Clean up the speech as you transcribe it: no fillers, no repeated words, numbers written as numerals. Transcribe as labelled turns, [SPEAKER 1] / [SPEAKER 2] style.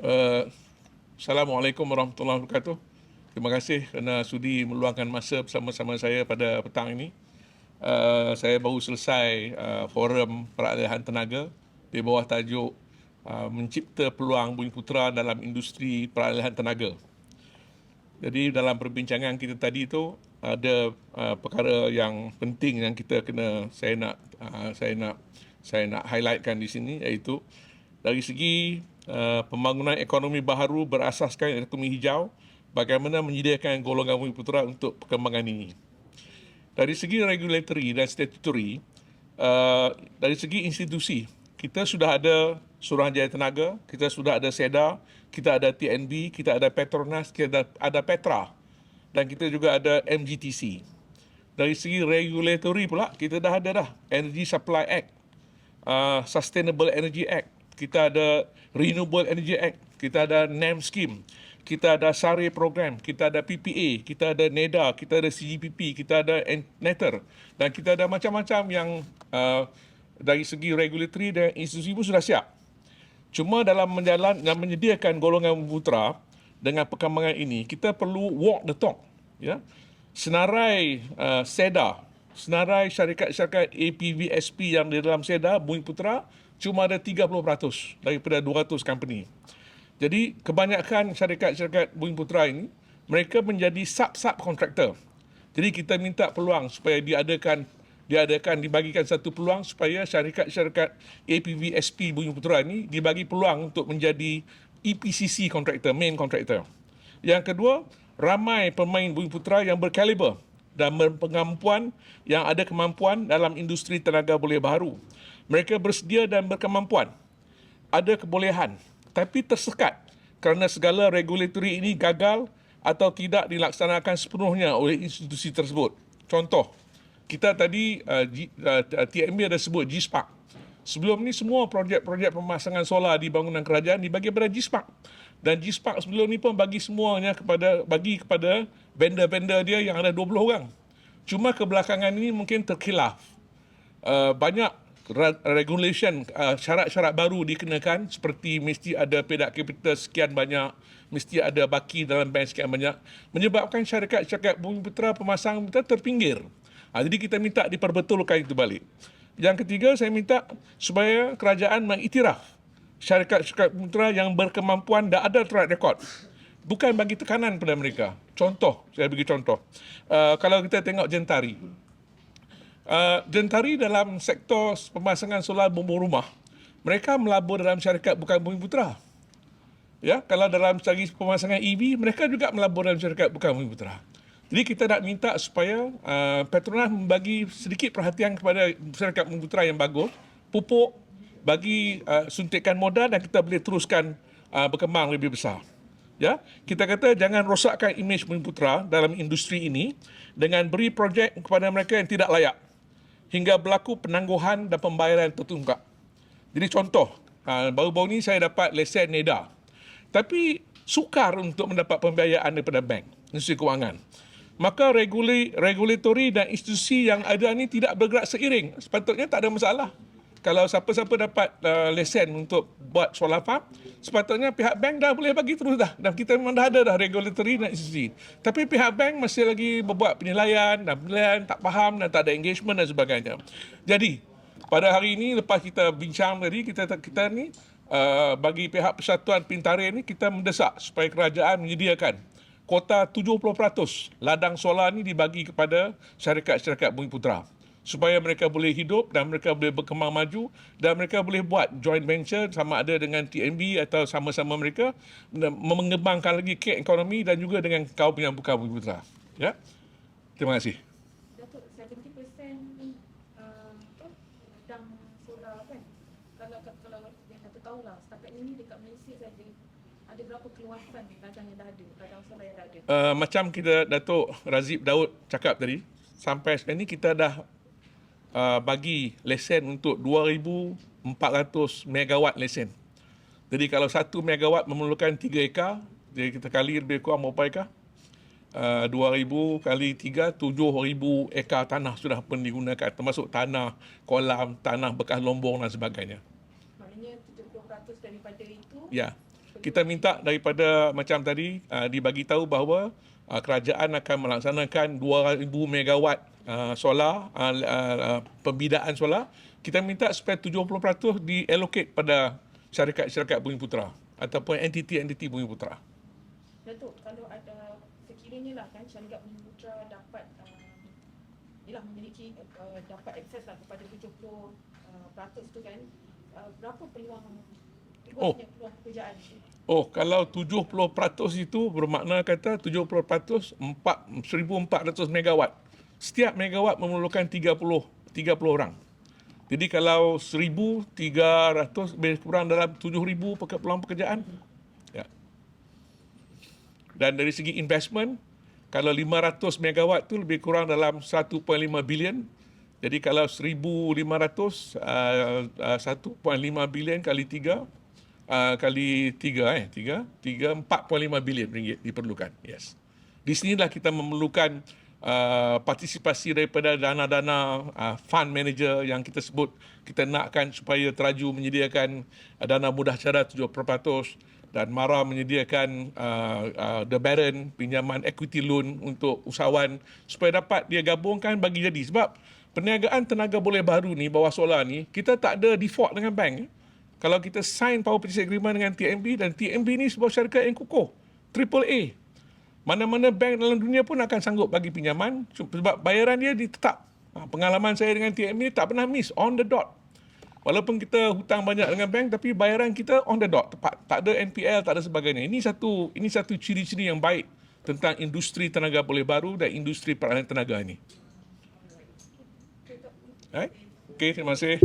[SPEAKER 1] Uh, Assalamualaikum warahmatullahi wabarakatuh. Terima kasih kerana sudi meluangkan masa bersama-sama saya pada petang ini. Saya baru selesai forum peralihan tenaga di bawah tajuk mencipta peluang Bumiputera dalam industri peralihan tenaga. Jadi dalam perbincangan kita tadi itu ada perkara yang penting yang kita kena saya nak highlightkan di sini, iaitu dari segi pembangunan ekonomi baharu berasaskan ekonomi hijau, bagaimana menyediakan golongan Bumiputera untuk perkembangan ini. Dari segi regulatory dan statutory, dari segi institusi, kita sudah ada Suruhanjaya Tenaga, kita sudah ada SEDA, kita ada TNB, kita ada Petronas, kita ada Petra, dan kita juga ada MGTC. Dari segi regulatory pula, kita dah ada Energy Supply Act, Sustainable Energy Act, kita ada Renewable Energy Act, kita ada NEM Scheme, kita ada SARE Program, kita ada PPA, kita ada NEDA, kita ada CGPP, kita ada NETR, dan kita ada macam-macam yang dari segi regulatory dan institusi pun sudah siap. Cuma dalam menyediakan golongan Bumiputera dengan perkembangan ini, kita perlu walk the talk. Ya? Senarai SEDA, senarai syarikat-syarikat APVSP yang di dalam SEDA, Bumiputera cuma ada 30% daripada 200 company. Jadi kebanyakan syarikat-syarikat Bumiputera ini, mereka menjadi sub kontraktor. Jadi kita minta peluang supaya dibagikan satu peluang supaya syarikat-syarikat APVSP Bumiputera ini dibagi peluang untuk menjadi EPCC kontraktor, main kontraktor. Yang kedua, ramai pemain Bumiputera yang berkaliber dan berkemampuan, yang ada kemampuan dalam industri tenaga boleh baharu. Mereka bersedia dan berkemampuan, ada kebolehan, tapi tersekat kerana segala regulatory ini gagal atau tidak dilaksanakan sepenuhnya oleh institusi tersebut. Contoh, kita tadi TMB ada sebut GSPAC. Sebelum ni semua projek-projek pemasangan solar di bangunan kerajaan dibagi kepada GSPAC. Dan GSPAC sebelum ni pun bagi kepada vendor-vendor dia yang ada 20 orang. Cuma kebelakangan ini mungkin terkhilaf. Banyak regulation, syarat-syarat baru dikenakan, seperti mesti ada pedak capital sekian banyak, mesti ada baki dalam bank sekian banyak, menyebabkan syarikat-syarikat Bumiputera pemasang kita terpinggir. Jadi kita minta diperbetulkan itu balik. Yang ketiga, saya minta supaya kerajaan mengiktiraf syarikat-syarikat Bumiputera yang berkemampuan dan ada track record. Bukan bagi tekanan pada mereka. Contoh, saya bagi contoh. Kalau kita tengok Gentari. Gentari dalam sektor pemasangan solar bumbung rumah, mereka melabur dalam syarikat bukan Bumiputera. Ya, kalau dalam segi pemasangan EV, mereka juga melabur dalam syarikat bukan Bumiputera. Jadi kita nak minta supaya Petronas membagi sedikit perhatian kepada syarikat Bumiputera yang bagus, pupuk, bagi suntikan modal, dan kita boleh teruskan berkembang lebih besar. Ya, kita kata jangan rosakkan imej Bumiputera dalam industri ini dengan beri projek kepada mereka yang tidak layak, hingga berlaku penangguhan dan pembayaran tertunggak. Jadi contoh, baru-baru ni saya dapat lesen NEDA. Tapi sukar untuk mendapat pembiayaan daripada bank, institusi kewangan. Maka regulatory dan institusi yang ada ni tidak bergerak seiring. Sepatutnya tak ada masalah. Kalau siapa-siapa dapat lesen untuk buat solar farm, sepatutnya pihak bank dah boleh bagi terus dah. Dan kita memang dah ada regulatory dan institusi. Tapi pihak bank masih lagi berbuat penilaian, tak faham dan tak ada engagement dan sebagainya. Jadi, pada hari ini lepas kita bincang tadi, kita ni bagi pihak Persatuan Pintaril ni, kita mendesak supaya kerajaan menyediakan kuota 70% ladang solar ni dibagi kepada syarikat-syarikat Bumiputera, supaya mereka boleh hidup dan mereka boleh berkembang maju dan mereka boleh buat joint venture sama ada dengan TNB atau sama-sama mereka mengembangkan lagi kek ekonomi dan juga dengan kaum yang bukan Bumiputera. Ya. Terima kasih.
[SPEAKER 2] Datuk, 70% ladang solar kan? Kalau yang Datuk tahulah, setakat ini dekat Malaysia saja ada berapa keluasan ladang yang dah ada, ladang solar yang dah ada?
[SPEAKER 1] Macam kita Datuk Razib Daud cakap tadi, sampai sekarang ini kita dah bagi lesen untuk 2,400 megawatt lesen. Jadi kalau 1 megawatt memerlukan 3 ekar, jadi kita kali lebih kurang berapa ekar? 2,000 kali 3, 7,000 ekar tanah sudah pun digunakan, termasuk tanah kolam, tanah bekas lombong dan sebagainya.
[SPEAKER 2] Maknanya 70% daripada itu
[SPEAKER 1] Ya. kita minta daripada macam tadi dibagi tahu bahawa kerajaan akan melaksanakan 2,000 megawatt solar, pembidaan solar. Kita minta supaya 70% diallocate pada syarikat-syarikat Bumi Putera ataupun entiti-entiti Bumi Putera.
[SPEAKER 2] Datuk, kalau ada sekiranya lah kan syarikat Bumi Putera dapat memiliki dapat akses lah kepada 70% tu kan, berapa peluang peluang pekerjaan tu?
[SPEAKER 1] Kalau 70% itu bermakna kata 70% 1,400 megawatt. Setiap megawatt memerlukan 30 orang. Jadi kalau 1,300 lebih kurang dalam 7,000 peluang pekerjaan. Ya. Dan dari segi investment, kalau 500 megawatt tu lebih kurang dalam 1.5 bilion. Jadi kalau 1,500 1.5 bilion kali 3 4.5 bilion ringgit diperlukan. Yes. Di sinilah kita memerlukan partisipasi daripada dana-dana fund manager yang kita sebut, kita nakkan supaya Teraju menyediakan dana mudah cara 70% dan MARA menyediakan The Baron, pinjaman equity loan untuk usahawan supaya dapat dia gabungkan bagi jadi. Sebab perniagaan tenaga boleh baru ni, bawah solar ni, kita tak ada default dengan bank. Kalau kita sign power purchase agreement dengan TMB, dan TMB ni sebuah syarikat yang kukuh, AAA. Mana-mana bank dalam dunia pun akan sanggup bagi pinjaman sebab bayaran dia ditetap. Pengalaman saya dengan TMB tak pernah miss, on the dot. Walaupun kita hutang banyak dengan bank, tapi bayaran kita on the dot, tepat. Tak ada NPL, tak ada sebagainya. Ini satu ciri-ciri yang baik tentang industri tenaga boleh baru dan industri peralatan tenaga ini. Alright? Okay, terima kasih.